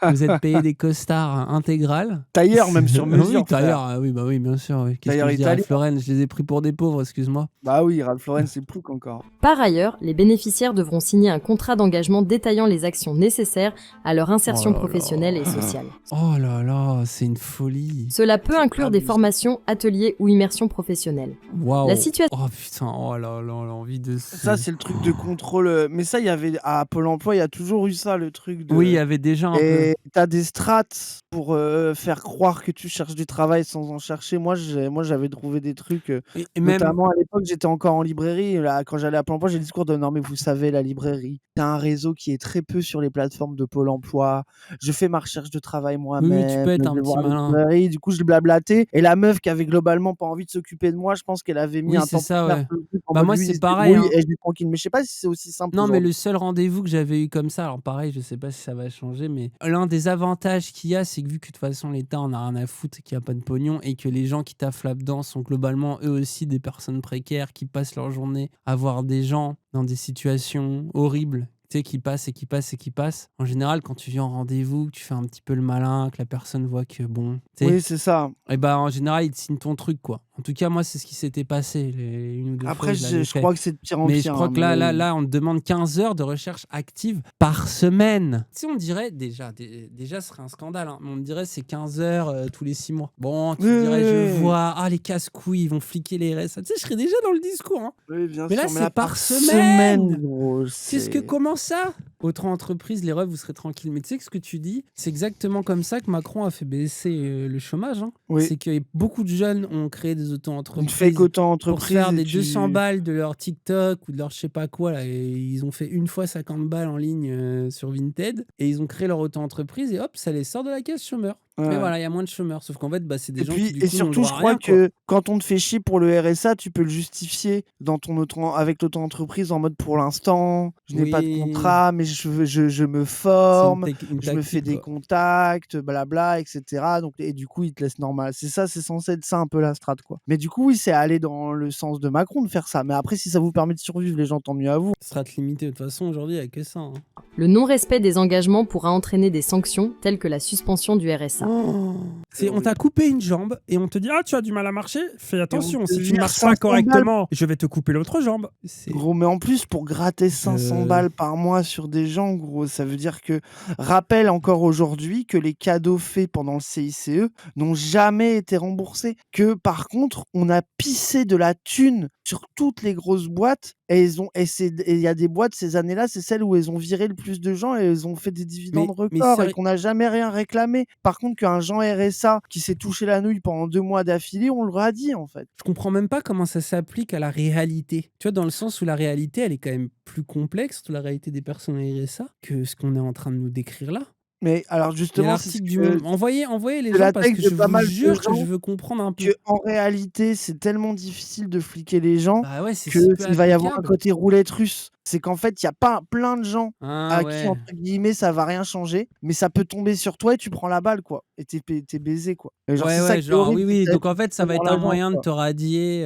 vous êtes payé des costards intégrales.
Tailleur, même sur mesure,
Oui, tailleur,
frère.
oui, bah oui, bien sûr. Oui. Qu'est-ce que
Tailleur
je dis,
italien.
Ralph Lauren, je les ai pris pour des pauvres, excuse-moi.
Bah oui, Ralph Lauren, c'est plus qu'encore.
Par ailleurs, les bénéficiaires devront signer un contrat d'engagement détaillant les actions nécessaires à leur insertion
Oh là
professionnelle
là.
et sociale.
Oh là là, c'est une folie.
Cela peut inclure des
abusé.
formations, ateliers ou immersions professionnelles.
Waouh.
La situation-
Oh putain, oh là là, l'envie de...
Ça, c'est le truc de contrôle. Mais ça, il y avait à Pôle emploi, il y a toujours eu ça, le truc de.
Oui, il y avait déjà un peu...
Et t'as des strates pour faire croire que tu cherches du travail sans en chercher. Moi, j'avais trouvé des trucs.
Et même...
Notamment à l'époque, j'étais encore en librairie. Là, quand j'allais à Pôle emploi, j'ai le discours de non, mais vous savez, la librairie, c'est un réseau qui est très peu sur les plateformes de Pôle emploi. Je fais ma recherche de travail moi-même.
Oui, tu peux être un
je vais
petit
voir la
malin.
librairie. Du coup, je blablatais. Et la meuf qui avait globalement pas envie de s'occuper de moi, je pense qu'elle avait mis
Oui,
un
c'est
temps
ça,
pour faire
ouais.
le truc en
Bah
mode,
moi,
lui,
c'est
il se
pareil,
débrouille
hein.
et je vais tranquille. Mais je sais pas si c'est aussi simple
Non, mais
aujourd'hui.
le seul rendez-vous que j'avais eu comme ça, alors pareil, je sais pas si ça va changer, mais l'un des avantages qu'il y a, c'est que vu que de toute façon l'État en a rien à foutre, qu'il n'y a pas de pognon et que les gens qui taffent là-dedans sont globalement eux aussi des personnes précaires qui passent leur journée à voir des gens dans des situations horribles. Tu sais, qui passent et qui passent et qui passent. En général, quand tu viens en rendez-vous, que tu fais un petit peu le malin, que la personne voit que bon, tu sais,
Oui, c'est ça.
et bah en général, ils te signent ton truc, quoi. En tout cas, moi, c'est ce qui s'était passé une ou deux
Après,
fois, je l'avais
je
fait.
crois que c'est de pire en
Mais je
pire.
crois
hein,
que là, on te demande 15 heures de recherche active par semaine. Tu sais, on dirait déjà, ce serait un scandale, hein, mais on dirait c'est 15 heures tous les 6 mois. Bon, tu
Oui,
dirais,
oui,
je
oui.
vois, les casse-couilles, ils vont fliquer les RSA. Tu sais, je serais déjà dans le discours. Hein.
Oui, bien
Mais là,
sûr.
c'est
là,
par semaine.
gros.
Qu'est-ce que, comment ça? Auto-entreprise, les refs, vous serez tranquille. Mais tu sais que ce que tu dis, c'est exactement comme ça que Macron a fait baisser le chômage. Hein.
Oui.
C'est que beaucoup de jeunes ont créé des
Une
auto-entreprises
fake auto-entreprise.
pour se faire
et
des
tu-
200 balles de leur TikTok ou de leur je sais pas quoi. Là, et ils ont fait une fois 50 balles en ligne sur Vinted et ils ont créé leur auto-entreprise et hop, ça les sort de la caisse chômeur.
Ouais.
Mais voilà, il y a moins de chômeurs. Sauf qu'en fait, c'est des
Et
gens
puis,
qui du
et
coup n'ont le
surtout,
droit
je
à
crois
rien, quoi.
que quand on te fait chier pour le RSA, tu peux le justifier dans ton avec l'auto-entreprise en mode pour l'instant, je n'ai pas de
Oui.
contrat, mais je me
C'est une
forme,
une
je me fais
tactique,
des
quoi.
contacts, blabla, etc. Donc, et du coup, ils te laissent normal. C'est ça, c'est censé être ça un peu la strat, quoi. Mais du coup, oui, c'est aller dans le sens de Macron de faire ça. Mais après, si ça vous permet de survivre, les gens, tant mieux à vous.
Strat limité. De toute façon, aujourd'hui, il n'y a que ça. Hein.
Le non-respect des engagements pourra entraîner des sanctions telles que la suspension du RSA.
On t'a coupé une jambe et on te dit: «Ah, tu as du mal à marcher? Fais attention,
te
si tu ne
vire
marches
500
pas
balles.
correctement, je vais te couper l'autre jambe».
Gros, mais en plus, pour gratter 500 balles par mois sur des gens, gros, ça veut dire que rappelle encore aujourd'hui que les cadeaux faits pendant le CICE n'ont jamais été remboursés. Que par contre, on a pissé de la thune sur toutes les grosses boîtes et il y a des boîtes ces années-là, c'est celles où elles ont viré le plus de gens et elles ont fait des dividendes
Mais
records et
sérieux
qu'on n'a jamais rien réclamé. Par contre, qu'un Jean RSA qui s'est touché la nouille pendant 2 mois d'affilée, on le radie en fait.
je comprends même pas comment ça s'applique à la réalité. Tu vois, dans le sens où la réalité, elle est quand même plus complexe, la réalité des personnes à RSA, que ce qu'on est en train de nous décrire là.
Mais alors
Il y a
justement, c'est
l'article du Monde. Envoyez les
c'est
gens
la
parce que
texte de
je
pas
vous
mal de
jure que je
gens
veux comprendre un peu.
qu'en réalité, c'est tellement difficile de fliquer les gens
Bah ouais, c'est
que
si peu
il va y avoir un
applicable.
côté roulette russe. C'est qu'en fait, il y a pas plein de gens
Ah
à qui,
ouais.
entre guillemets, ça va rien changer, mais ça peut tomber sur toi et tu prends la balle, quoi. Et t'es baisé, quoi. Et genre, c'est ça
Ouais,
qui est
genre
horrible,
oui,
c'est que
oui,
ça
donc en fait, ça va être un
l'argent,
moyen de
quoi.
te radier,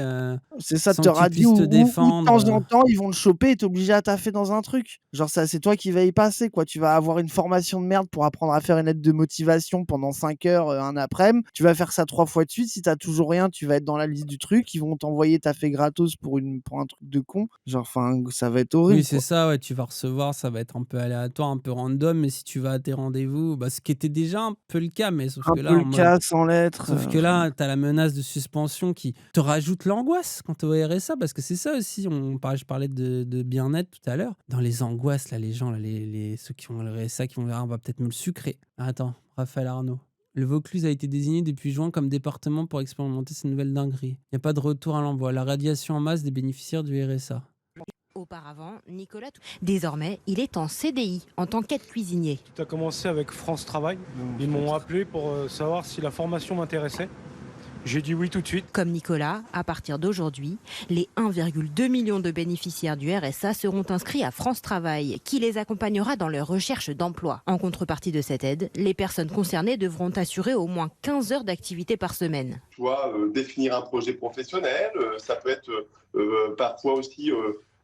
C'est ça, de
sans
te
que tu
radier
puisses te
ou de
défendre,
temps en temps, ils vont te choper et t'es obligé à taffer dans un truc. Genre ça, c'est toi qui vas y passer, quoi. Tu vas avoir une formation de merde pour apprendre à faire une lettre de motivation pendant 5 heures, un après-midi. Tu vas faire ça 3 fois de suite. Si t'as toujours rien, tu vas être dans la liste du truc. Ils vont t'envoyer taffer gratos pour un truc de con. Genre, enfin, ça va être
Oui,
horrible,
c'est
quoi.
ça, ouais, tu vas recevoir, ça va être un peu aléatoire, un peu random, mais si tu vas à tes rendez-vous, ce qui était déjà un peu le cas, mais sauf
Un
que
peu
là,
le
en mode
cas sans lettres,
sauf que là, tu as la menace de suspension qui te rajoute l'angoisse quand tu es au RSA, parce que c'est ça aussi, je parlais de bien-être tout à l'heure. Dans les angoisses, là, les gens, là, ceux qui ont le RSA, qui vont dire: «Ah, on va peut-être me le sucrer». Attends, Raphaël Arnaud. Le Vaucluse a été désigné depuis juin comme département pour expérimenter ces nouvelles dingueries. Il n'y a pas de retour à l'envoi. La radiation en masse des bénéficiaires du RSA.
Auparavant, Nicolas. Désormais, il est en CDI en tant qu'aide cuisinier.
Tout a commencé avec France Travail. Ils m'ont appelé pour savoir si la formation m'intéressait. J'ai dit oui tout de suite.
Comme Nicolas, à partir d'aujourd'hui, les 1,2 million de bénéficiaires du RSA seront inscrits à France Travail, qui les accompagnera dans leur recherche d'emploi. En contrepartie de cette aide, les personnes concernées devront assurer au moins 15 heures d'activité par semaine.
Tu vois, définir un projet professionnel, ça peut être parfois aussi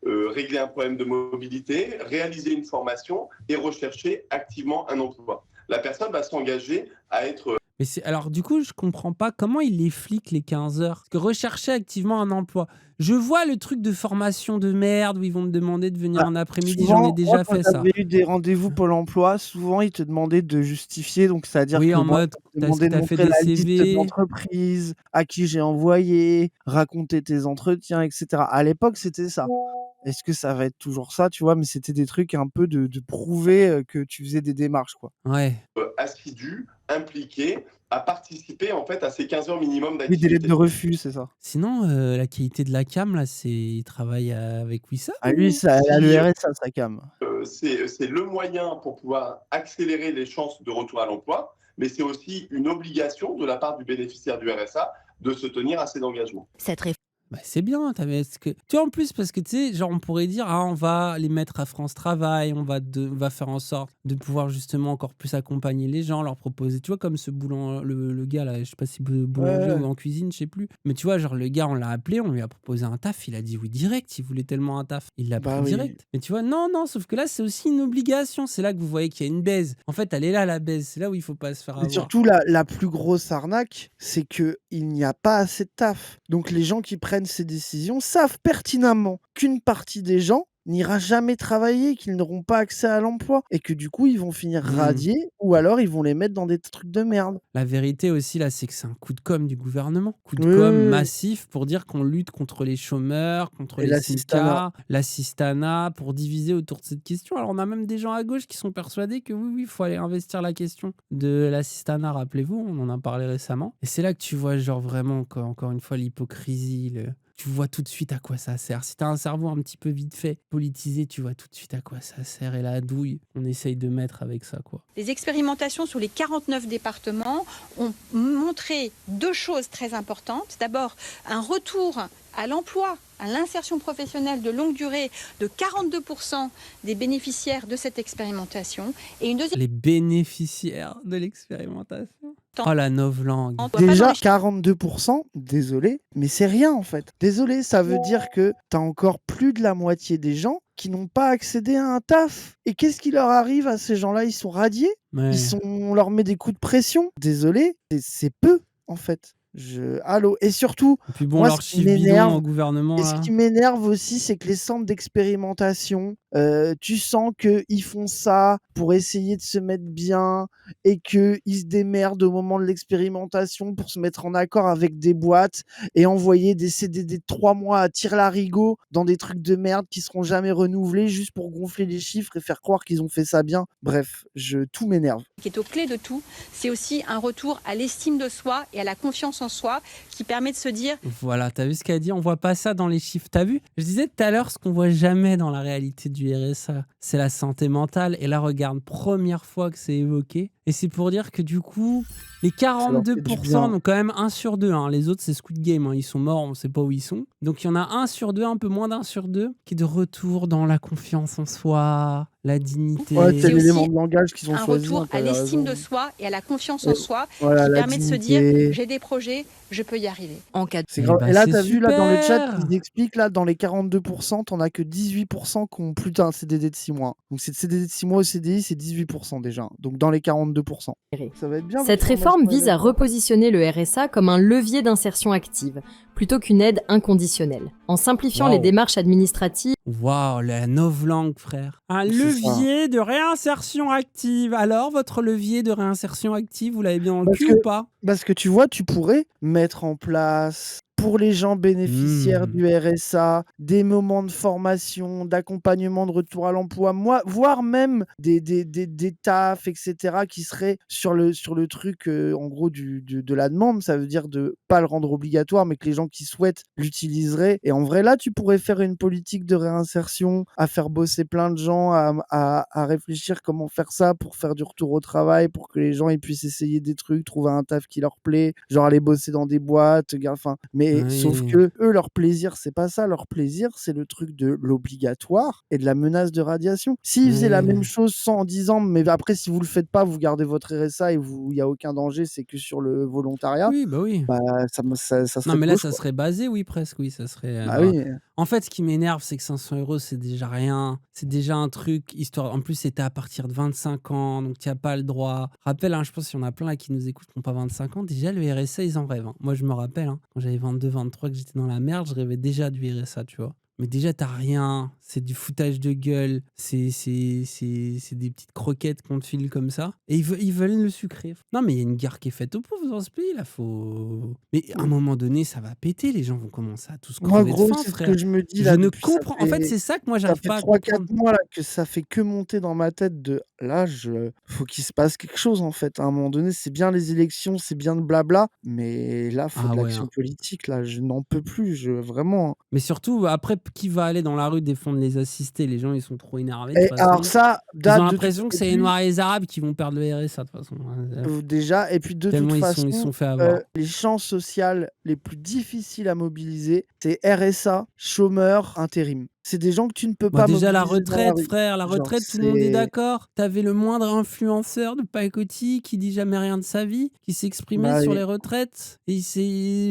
régler un problème de mobilité, réaliser une formation et rechercher activement un emploi. La personne va s'engager à être
Mais alors du coup, je comprends pas comment ils les fliquent les 15 heures. Parce que rechercher activement un emploi. Je vois le truc de formation de merde où ils vont me demander de venir en après-midi, j'en ai
souvent, moi,
déjà
quand
fait ça.
j'avais eu des rendez-vous Pôle emploi, souvent, ils te demandaient de justifier. Donc, c'est-à-dire
Oui,
que
en
moi,
mode,
ils me demandaient de
t'as fait
montrer
des
la liste
CV.
d'entreprises, à qui j'ai envoyé, raconter tes entretiens, etc. À l'époque, c'était ça. Est-ce que ça va être toujours ça, tu vois? Mais c'était des trucs un peu de prouver, que tu faisais des démarches, quoi.
Ouais.
assidu, impliqué, à participer en fait à ces 15 heures minimum
Oui, des lettres
d'activité.
de refus, c'est ça.
Sinon, la qualité de la cam, là, il travaille avec Wissam
Ah lui,
ou...
ça elle a le RSA, sa cam.
C'est le moyen pour pouvoir accélérer les chances de retour à l'emploi, mais c'est aussi une obligation de la part du bénéficiaire du RSA de se tenir à ses engagements.
Cette réforme
Bah, c'est bien, tu vois, en plus, parce que tu sais, genre, on pourrait dire, ah, on va les mettre à France Travail, on va faire en sorte de pouvoir justement encore plus accompagner les gens, leur proposer, tu vois, comme ce le gars là, je sais pas si boulanger
Ouais.
ou en cuisine, je sais plus. Mais tu vois, genre, le gars, on l'a appelé, on lui a proposé un taf, il a dit oui direct, il voulait tellement un taf, il l'a
Bah
pris
oui.
direct. Mais tu vois, non, sauf que là, c'est aussi une obligation, c'est là que vous voyez qu'il y a une baise. En fait, elle est là, la baise, c'est là où il faut pas se faire
Mais
avoir.
surtout, la plus grosse arnaque, c'est qu'il n'y a pas assez de taf. Donc les gens qui prennent ces décisions savent pertinemment qu'une partie des gens n'ira jamais travailler, qu'ils n'auront pas accès à l'emploi et que du coup, ils vont finir radiés ou alors ils vont les mettre dans des trucs de merde.
La vérité aussi, là, c'est que c'est un coup de com' du gouvernement. Coup de
Oui,
com'
oui, oui.
massif pour dire qu'on lutte contre les chômeurs, contre
Et
les
l'assistanat.
syndicats, l'assistanat, pour diviser autour de cette question. Alors, on a même des gens à gauche qui sont persuadés que oui, il faut aller investir la question de l'assistanat. Rappelez-vous, on en a parlé récemment. Et c'est là que tu vois, genre, vraiment, encore une fois, l'hypocrisie, tu vois tout de suite à quoi ça sert. Si t'as un cerveau un petit peu vite fait, politisé, tu vois tout de suite à quoi ça sert. Et la douille, on essaye de mettre avec ça, quoi.
Les expérimentations sur les 49 départements ont montré deux choses très importantes. D'abord, un retour à l'emploi, à l'insertion professionnelle de longue durée de 42% des bénéficiaires de cette expérimentation. Et une deuxième
Les bénéficiaires de l'expérimentation. Oh la novlangue.
on doit pas dans
Déjà,
les
42%, désolé, mais c'est rien en fait. Désolé, ça veut dire que t'as encore plus de la moitié des gens qui n'ont pas accédé à un taf. Et qu'est-ce qui leur arrive à ces gens-là? Ils sont radiés?
Ouais.
On leur met des coups de pression? Désolé, c'est peu en fait. Allô. Et surtout,
Et puis bon,
moi,
leur
ce qui
chiffre bidon
m'énerve,
au gouvernement,
et ce
là.
qui m'énerve aussi, c'est que les centres d'expérimentation, tu sens qu'ils font ça pour essayer de se mettre bien et qu'ils se démerdent au moment de l'expérimentation pour se mettre en accord avec des boîtes et envoyer des CDD de 3 mois à tire-larigot dans des trucs de merde qui seront jamais renouvelés juste pour gonfler les chiffres et faire croire qu'ils ont fait ça bien. Bref, tout m'énerve.
qui est aux clés de tout, c'est aussi un retour à l'estime de soi et à la confiance en soi qui permet de se dire
Voilà, t'as vu ce qu'elle dit? On voit pas ça dans les chiffres. T'as vu? Je disais tout à l'heure, ce qu'on voit jamais dans la réalité du RSA, c'est la santé mentale. Et là, regarde, première fois que c'est évoqué. Et c'est pour dire que du coup, les
Ça leur fait du
42%,
bien.
donc quand même 1 sur 2. Les autres, c'est Squid Game. Ils sont morts, on sait pas où ils sont. Donc il y en a 1 sur 2, un peu moins d'1 sur 2, qui est de retour dans la confiance en soi, la dignité.
Ouais,
c'est
c'est l'élément
aussi
de langage qu'ils ont
un
choisi.
retour à
t'avais
l'estime
raison.
de soi et à la confiance en soi
Voilà,
qui
la
permet de se dire
dignité.
j'ai des projets, je peux y arriver.
En cas de
C'est
Eh
grave.
bah,
Et là,
c'est
t'as vu, là, dans le chat,
super!
ils expliquent, là, dans les 42%, t'en as que 18% qui ont plus d'un CDD de 6 mois. Donc, c'est CDD de 6 mois au CDI, c'est 18% déjà. Donc, dans les 42%. Ça va être bien.
Cette
votre
réforme
formation,
vise à
Hélène.
repositionner le RSA comme un levier d'insertion active, plutôt qu'une aide inconditionnelle. En simplifiant les
Waouh.
démarches administratives,
Waouh, la novlangue, frère. Un
C'est ça.
levier de réinsertion active. Alors, votre levier de réinsertion active, vous l'avez bien dans le
Parce
cul
que,
ou pas?
parce que tu vois, tu pourrais mettre en place pour les gens bénéficiaires
Mmh.
du RSA des moments de formation, d'accompagnement de retour à l'emploi, voire même des tafs, etc., qui seraient sur le truc, en gros, de la demande. Ça veut dire de pas le rendre obligatoire, mais que les gens qui souhaitent l'utiliseraient. Et en vrai, là, tu pourrais faire une politique de réinsertion, à faire bosser plein de gens, à réfléchir comment faire ça pour faire du retour au travail, pour que les gens ils puissent essayer des trucs, trouver un taf qui leur plaît, genre aller bosser dans des boîtes, enfin. Mais sauf
Oui.
que eux, leur plaisir, c'est pas ça. Leur plaisir, c'est le truc de l'obligatoire et de la menace de radiation. S'ils faisaient la même
Oui.
chose en disant, mais après, si vous le faites pas, vous gardez votre RSA et il y a aucun danger, c'est que sur le volontariat,
Oui, bah oui.
bah ça
Non,
serait de
mais là,
gauche,
ça
quoi.
serait basé, oui, presque, oui, ça serait.
Bah oui.
En fait, ce qui m'énerve, c'est que 500 euros, c'est déjà rien. C'est déjà un truc, histoire. En plus, c'était à partir de 25 ans, donc tu n'as pas le droit. Rappelle, je pense qu'il y en a plein là qui nous écoutent qui n'ont pas 25 ans. Déjà, le RSA, ils en rêvent. Moi, je me rappelle, quand j'avais 22, 23, que j'étais dans la merde, je rêvais déjà du RSA, tu vois. Mais déjà, t'as rien. C'est du foutage de gueule. C'est des petites croquettes qu'on te file comme ça. Et ils veulent le sucrer. Non, mais il y a une guerre qui est faite aux pauvres dans ce pays, là. Mais à un moment donné, ça va péter. Les gens vont commencer à tous
Moi,
crever de
gros,
faim,
c'est ce
frère.
que je me dis
Je
là
ne
depuis
comprends. En fait, c'est ça que moi,
ça
j'arrive
fait
pas à
3-4
comprendre.
mois là, que ça fait que monter dans ma tête de là, faut qu'il se passe quelque chose en fait. À un moment donné, c'est bien les élections, c'est bien le blabla, mais là, faut
Ah
de
ouais.
l'action politique. Là, je n'en peux plus, vraiment.
Mais surtout, après, qui va aller dans la rue défendre les assistés? Les gens, ils sont trop énervés, de
Et
toute
alors
façon.
ça
Ils
date
ont
de
l'impression que
et
c'est les
puis
Noirs et les Arabes qui vont perdre le RSA, de toute façon.
déjà, et puis de toute
Tellement ils
façon,
sont fait avoir.
les champs sociales les plus difficiles à mobiliser, c'est RSA, chômeurs, intérim. C'est des gens que tu ne peux
Bah
pas
déjà, la
mobiliser dans la
retraite,
rue.
frère, la
Genre,
retraite, tout le monde est
c'est
d'accord. T'avais le moindre influenceur de Pacotti qui dit jamais rien de sa vie, qui s'exprimait
bah
sur
oui,
les retraites. Et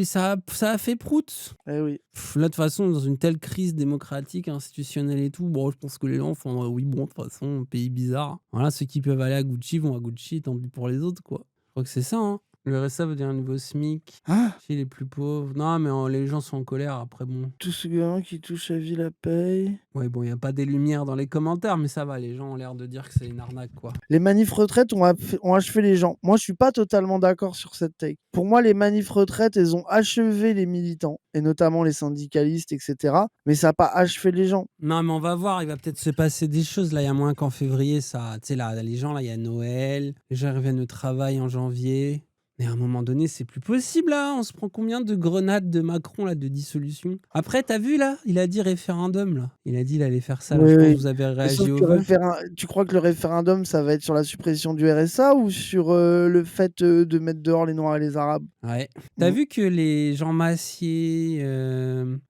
ça a fait prout.
eh oui.
Là, de toute façon, dans une telle crise démocratique, institutionnelle et tout, bon, je pense que les gens font oui, bon, de toute façon, pays bizarre. Voilà, ceux qui peuvent aller à Gucci vont à Gucci, tant pis pour les autres, quoi. Je crois que c'est ça, Le RSA veut dire un niveau SMIC
Ah,
chez les plus pauvres. Non, mais les gens sont en colère, après, bon.
tout ce gouvernement qui touche à vie la paye.
Ouais, bon, il n'y a pas des lumières dans les commentaires, mais ça va, les gens ont l'air de dire que c'est une arnaque, quoi.
Les manifs retraites ont achevé les gens. Moi, je suis pas totalement d'accord sur cette take. Pour moi, les manifs retraites, elles ont achevé les militants, et notamment les syndicalistes, etc. Mais ça n'a pas achevé les gens.
Non, mais on va voir, il va peut-être se passer des choses. Là, il y a moins qu'en février, ça. Tu sais, là, les gens, là, il y a Noël. Les gens reviennent au travail en janvier. Mais à un moment donné, c'est plus possible, là. On se prend combien de grenades de Macron, là, de dissolution? Après, t'as vu, là? Il a dit référendum, là. Il a dit il allait faire ça, là.
Oui,
Je pense que
oui.
vous avez
Mais sauf
réagi au
que
vœu.
tu crois que le référendum, ça va être sur la suppression du RSA ou sur le fait de mettre dehors les Noirs et les Arabes?
Ouais. T'as
Mm.
vu que les Jean Massier,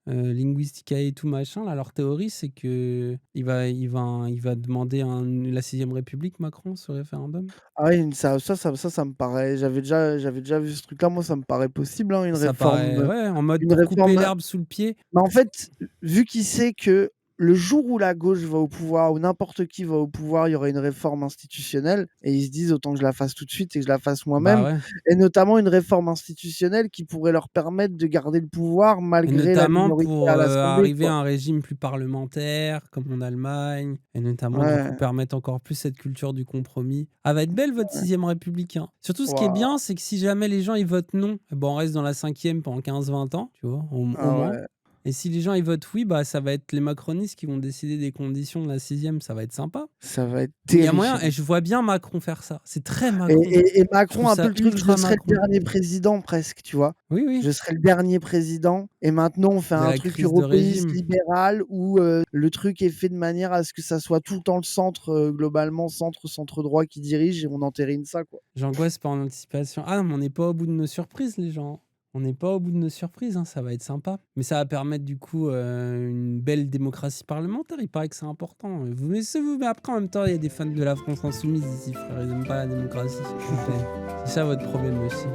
Linguistica et tout machin, là, leur théorie, c'est que il va demander la 6ème République, Macron, ce référendum.
Ah oui, ça me paraît. J'avais déjà vu ce truc-là. Moi, ça me paraît possible, hein,
Ça paraît, ouais, en mode
une
pour couper
réforme.
l'herbe sous le pied.
Mais en fait, vu qu'il sait que le jour où la gauche va au pouvoir, ou n'importe qui va au pouvoir, il y aura une réforme institutionnelle, et ils se disent autant que je la fasse tout de suite et que je la fasse
Bah
moi-même,
ouais.
et notamment une réforme institutionnelle qui pourrait leur permettre de garder le pouvoir
Et
malgré la
notamment
minorité
pour
à l'Assemblée,
arriver à
quoi.
un régime plus parlementaire, comme en Allemagne, et notamment du coup
Ouais.
permettre encore plus cette culture du compromis. Ah, va être belle votre 6ème République, hein. Surtout, ce qui est
Waouh.
bien, c'est que si jamais les gens ils votent non, eh ben, on reste dans la 5e pendant 15-20 ans, tu vois, au
Ah
moins.
ouais.
Et si les gens ils votent oui, bah ça va être les macronistes qui vont décider des conditions de la 6ème, ça va être sympa.
Ça va être
Il y a moyen,
terrifiant.
et je vois bien Macron faire ça. C'est très
Et,
Macron.
et
Je
Macron,
trouve
un peu
ça
le truc, je
ultra
serai le
Macron.
dernier président presque, tu vois.
Oui, oui.
Je serai le dernier président, et maintenant on fait
De
un
la
truc
crise de
européiste
régime.
libéral où le truc est fait de manière à ce que ça soit tout le temps le centre, globalement centre droit qui dirige, et on entérine ça, quoi.
J'angoisse par anticipation. Ah, mais on n'est pas au bout de nos surprises, les gens. On n'est pas au bout de nos surprises, hein, ça va être sympa. Mais ça va permettre du coup une belle démocratie parlementaire. Il paraît que c'est important. Mais après, en même temps, il y a des fans de la France insoumise ici, frère. Ils n'aiment pas la démocratie, s'il vous plaît. C'est ça votre problème aussi.